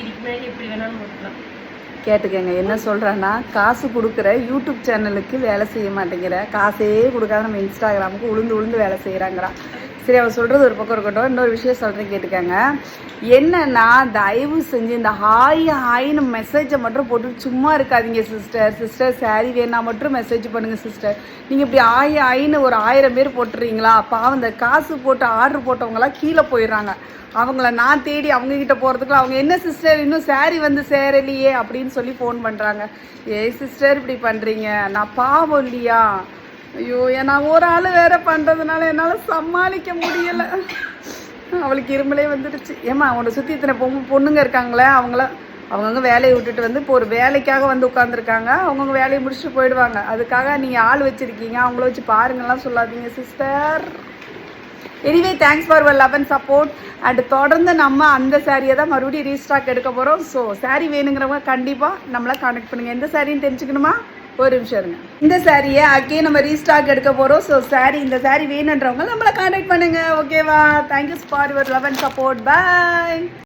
இதுக்கு மேலே எப்படி வேணாலும் ஓட்டலாம். கேட்டுக்கங்க என்ன சொல்கிறேன்னா, காசு கொடுக்குற யூடியூப் சேனலுக்கு வேலை செய்ய மாட்டேங்கிற, காசே கொடுக்காத நம்ம இன்ஸ்டாகிராமுக்கு உளுந்து உளுந்து வேலை செய்கிறாங்கிறா. சரி, அவள் சொல்கிறது ஒரு பக்கம் இருக்கட்டும். இன்னொரு விஷயம் சொல்கிறேன் கேட்டுக்கங்க. என்னன்னா, தயவு செஞ்சு இந்த ஹாய் ஹாய்னு மெசேஜை மட்டும் போட்டு சும்மா இருக்காதீங்க சிஸ்டர் சாரி வேணா மட்டும் மெசேஜ் பண்ணுங்கள் சிஸ்டர். நீங்கள் இப்படி ஹாய் ஹாய்னு ஒரு 1000 பேர் போட்டுறீங்களா, பாவம் இந்த காசு போட்டு ஆர்டர் போட்டவங்களாம் கீழே போயிடுறாங்க. அவங்கள நான் தேடி அவங்கக்கிட்ட போகிறதுக்குள்ள அவங்க என்ன சிஸ்டர் இன்னும் சாரி வந்து சேரலையே அப்படின்னு சொல்லி ஃபோன் பண்ணுறாங்க. சிஸ்டர் இப்படி பண்ணுறீங்க, நான் பாவம் இல்லையா? ஐயோ, நான் ஒரு ஆள் வேற பண்ணுறதுனால என்னால் சமாளிக்க முடியலை. அவளுக்கு இருமலே வந்துடுச்சு. ஏம்மா அவனை சுற்றி இத்தனை பொண்ணுங்க இருக்காங்களே, அவங்கவுங்க வேலையை விட்டுட்டு வந்து இப்போ ஒரு வேலைக்காக வந்து உட்காந்துருக்காங்க. அவங்கவுங்க வேலையை முடிச்சுட்டு போயிடுவாங்க. அதுக்காக நீங்கள் ஆள் வச்சுருக்கீங்க, அவங்கள வச்சு பாருங்கலாம் சொல்லாதீங்க sister. Anyway thanks for your love and support. And தொடர்ந்து நம்ம அந்த சாரியை தான் மறுபடியும் ரீஸ்டாக் எடுக்க போகிறோம். ஸோ சாரீ வேணுங்கிறவங்க கண்டிப்பாக நம்மளை கான்டெக்ட் பண்ணுங்கள். எந்த சாரின்னு தெரிஞ்சுக்கணுமா? ஒரு நிமிஷம் இருங்க. இந்த சாரியை அகே நம்ம ரீஸ்டாக் எடுக்க போகிறோம். ஸோ இந்த சாரீ வேணுன்றவங்க நம்மளை கான்டெக்ட் பண்ணுங்கள். ஓகேவா? Thank you for your love and support. Bye.